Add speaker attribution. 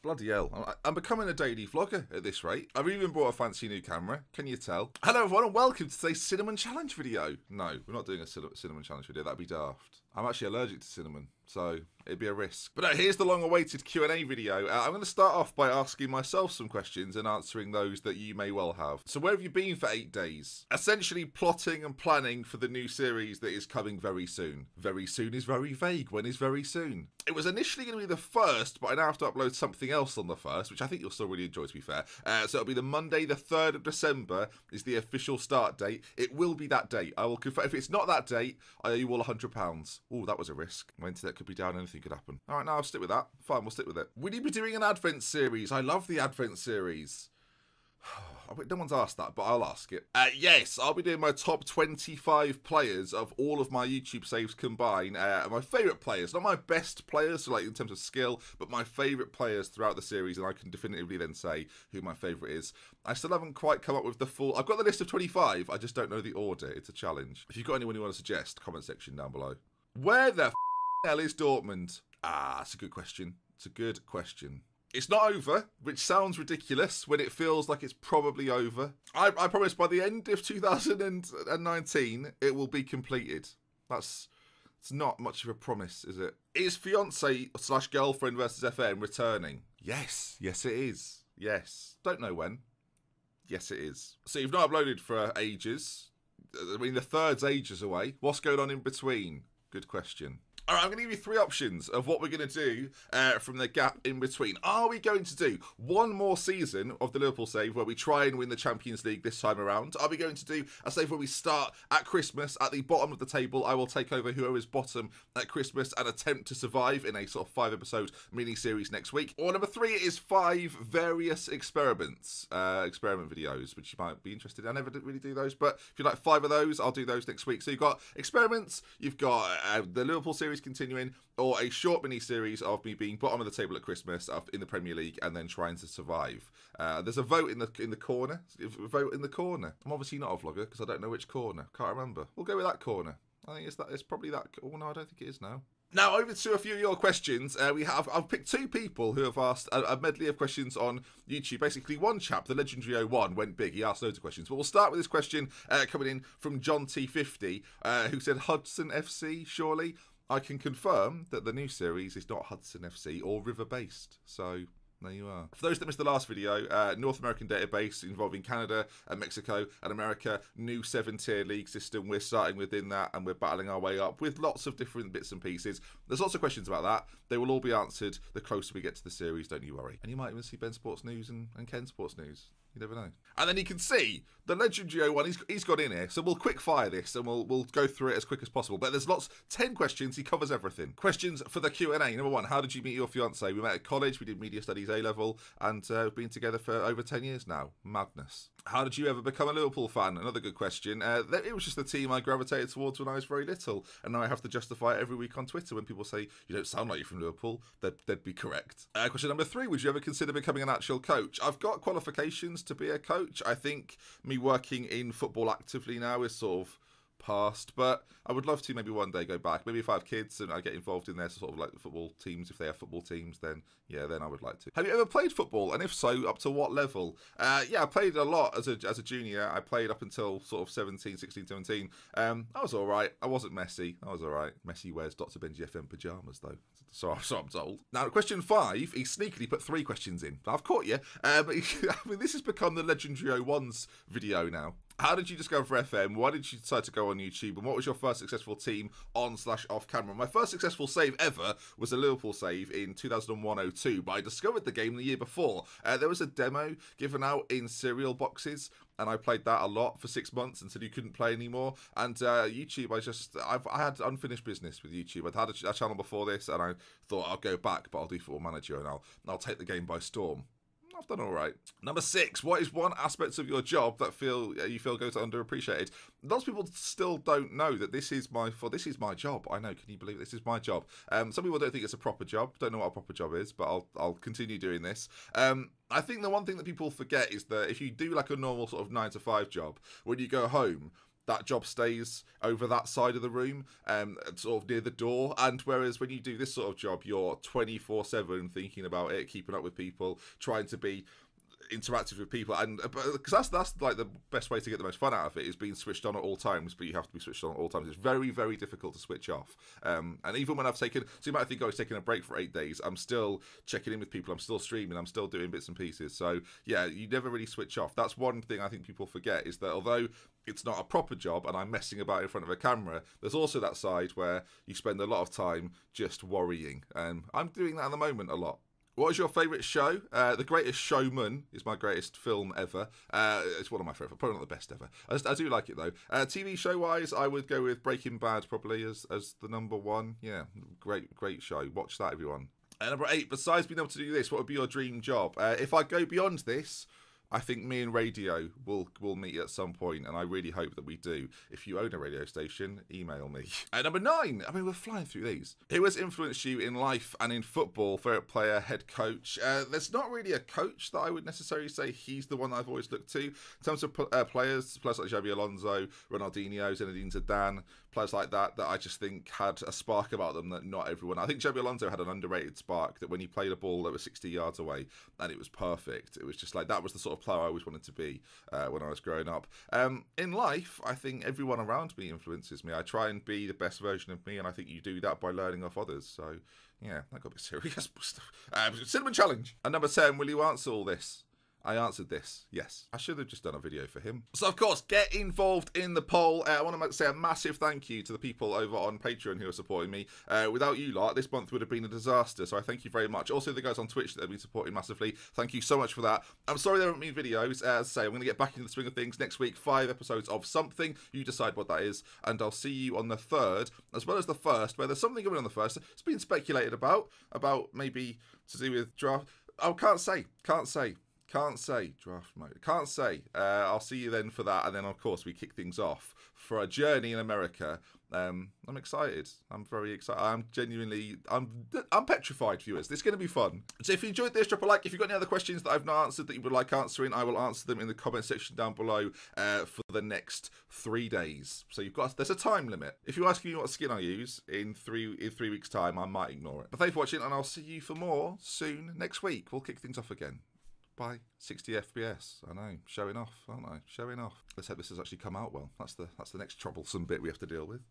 Speaker 1: Bloody hell. I'm becoming a daily vlogger at this rate. I've even bought a fancy new camera. Can you tell? Hello everyone and welcome to today's cinnamon challenge video. No, we're not doing a cinnamon challenge video. That'd be daft. I'm actually allergic to cinnamon, so it'd be a risk. But no, here's the long-awaited Q&A video. I'm going to start off by asking myself some questions and answering those that you may well have. So where have you been for 8 days? Essentially plotting and planning for the new series that is coming very soon. Very soon is very vague. When is very soon? It was initially going to be the 1st, but I now have to upload something else on the 1st, which I think you'll still really enjoy, to be fair. So it'll be the Monday, the 3rd of December is the official start date. It will be that date. I will confirm. If it's not that date, I owe you all £100. Oh, that was a risk. My internet could be down, anything could happen. All right, now I'll stick with that. Fine, we'll stick with it. Will you be doing an Advent series? I love the Advent series. No one's asked that, but I'll ask it. Yes, I'll be doing my top 25 players of all of my YouTube saves combined. My favourite players, not my best players, so like in terms of skill, but my favourite players throughout the series, and I can definitively then say who my favourite is. I still haven't quite come up with the full... I've got the list of 25, I just don't know the order. It's a challenge. If you've got anyone you want to suggest, comment section down below. Where the hell is Dortmund? That's a good question. It's a good question. It's not over, which sounds ridiculous when it feels like it's probably over. I promise by the end of 2019, it will be completed. It's not much of a promise, is it? Is fiance/girlfriend versus FM returning? Yes. Yes, it is. Yes. Don't know when. Yes, it is. So you've not uploaded for ages. I mean, the 3rd's ages away. What's going on in between? Good question. All right, I'm going to give you 3 options of what we're going to do from the gap in between. Are we going to do one more season of the Liverpool save where we try and win the Champions League this time around? Are we going to do a save where we start at Christmas at the bottom of the table? I will take over whoever is bottom at Christmas and attempt to survive in a sort of 5-episode mini-series next week. Or number 3 is 5 various experiments, experiment videos, which you might be interested in. I never did really do those, but if you like 5 of those, I'll do those next week. So you've got experiments, you've got the Liverpool series continuing, or a short mini-series of me being bottom of the table at Christmas in the Premier League and then trying to survive. There's a vote in the corner. Vote in the corner. I'm obviously not a vlogger because I don't know which corner. Can't remember. We'll go with that corner. I think it's probably that. Oh no, I don't think it is now. Now, over to a few of your questions. I've picked 2 people who have asked a medley of questions on YouTube. Basically, one chap, the legendary 01, went big. He asked loads of questions. But we'll start with this question coming in from John T50, who said Hudson FC, surely? I can confirm that the new series is not Hudson FC or River-based. So... there you are. For those that missed the last video, North American database involving Canada and Mexico and America, new 7-tier league system. We're starting within that and we're battling our way up with lots of different bits and pieces. There's lots of questions about that. They will all be answered the closer we get to the series, don't you worry. And you might even see Ben Sports News and Ken Sports News. You never know. And then you can see the legendary 01, he's got in here. So we'll quick fire this and we'll go through it as quick as possible. But there's 10 questions. He covers everything. Questions for the Q&A. Number 1, how did you meet your fiance? We met at college. We did media studies A-level and we've been together for over 10 years now. Madness. How did you ever become a Liverpool fan? Another good question. It was just the team I gravitated towards when I was very little. And now I have to justify it every week on Twitter when people say, you don't sound like you're from Liverpool. They'd be correct. Question number 3, would you ever consider becoming an actual coach? I've got qualifications to be a coach. I think me working in football actively now is sort of past, but I would love to maybe one day go back. Maybe if I have kids and I get involved in their sort of like the football teams, if they have football teams, then yeah, then I would like to. Have you ever played football? And if so, up to what level? Yeah, I played a lot as a junior. I played up until sort of 17, 16, 17. I was all right. I wasn't Messi. I was all right. Messi wears Dr. Benji FM pyjamas though. So I'm told. Now, question 5, he sneakily put 3 questions in. I've caught you. But I mean, this has become the legendary 01's video now. How did you discover FM? Why did you decide to go on YouTube? And what was your first successful team on/off camera? My first successful save ever was a Liverpool save in 2001-02, but I discovered the game the year before. There was a demo given out in cereal boxes, and I played that a lot for 6 months until you couldn't play anymore. And YouTube, I had unfinished business with YouTube. I'd had a channel before this, and I thought I'll go back, but I'll do Football Manager, and I'll take the game by storm. I've done all right. Number 6, what is one aspect of your job that you feel goes underappreciated? Lots of people still don't know that this is my job. I know, can you believe this is my job? Some people don't think it's a proper job, don't know what a proper job is, but I'll continue doing this. I think the one thing that people forget is that if you do like a normal sort of 9 to 5 job, when you go home, that job stays over that side of the room, sort of near the door. And whereas when you do this sort of job, you're 24/7 thinking about it, keeping up with people, trying to be interactive with people, and because that's like the best way to get the most fun out of it is being switched on at all times. But you have to be switched on at all times. It's very, very difficult to switch off. And even when I've taken, so you might think I was taking a break for 8 days, I'm still checking in with people, I'm still streaming, I'm still doing bits and pieces. So yeah, you never really switch off. That's one thing I think people forget, is that although it's not a proper job and I'm messing about in front of a camera, there's also that side where you spend a lot of time just worrying. I'm doing that at the moment a lot. What is your favourite show? The Greatest Showman is my greatest film ever. It's one of my favourite, probably not the best ever. I do like it though. TV show wise, I would go with Breaking Bad probably as the number one. Yeah, great show. Watch that, everyone. And number 8, besides being able to do this, what would be your dream job? If I go beyond this, I think me and radio will meet at some point, and I really hope that we do. If you own a radio station, email me. At number 9, I mean, we're flying through these. Who has influenced you in life and in football? Favourite player, head coach? There's not really a coach that I would necessarily say he's the one that I've always looked to. In terms of players like Xabi Alonso, Ronaldinho, Zinedine Zidane, players like that I just think had a spark about them that not everyone. I think Xabi Alonso had an underrated spark, that when he played a ball that was 60 yards away and it was perfect. It was just like, that was the sort of player I always wanted to be when I was growing up. In life, I think everyone around me influences me. I try and be the best version of me, and I think you do that by learning off others. So yeah, that got a bit serious. Cinnamon Challenge. And number 10, will you answer all this? I answered this, yes. I should have just done a video for him. So, of course, get involved in the poll. I want to say a massive thank you to the people over on Patreon who are supporting me. Without you lot, this month would have been a disaster, so I thank you very much. Also, the guys on Twitch that have been supporting massively, thank you so much for that. I'm sorry there haven't been videos. As I say, I'm going to get back into the swing of things next week. 5 episodes of something. You decide what that is, and I'll see you on the 3rd, as well as the 1st, where there's something going on the 1st. It's been speculated about maybe to do with draft. Oh, can't say. Draft mode. Can't say. I'll see you then for that. And then, of course, we kick things off for a journey in America. I'm excited. I'm very excited. I'm petrified, viewers. This is going to be fun. So if you enjoyed this, drop a like. If you've got any other questions that I've not answered that you would like answering, I will answer them in the comment section down below for the next 3 days. So there's a time limit. If you're asking me what skin I use in 3 weeks' time, I might ignore it. But thanks for watching, and I'll see you for more soon next week. We'll kick things off again. By 60 FPS. I know, showing off, aren't I? Showing off. Let's hope this has actually come out well. That's the next troublesome bit we have to deal with.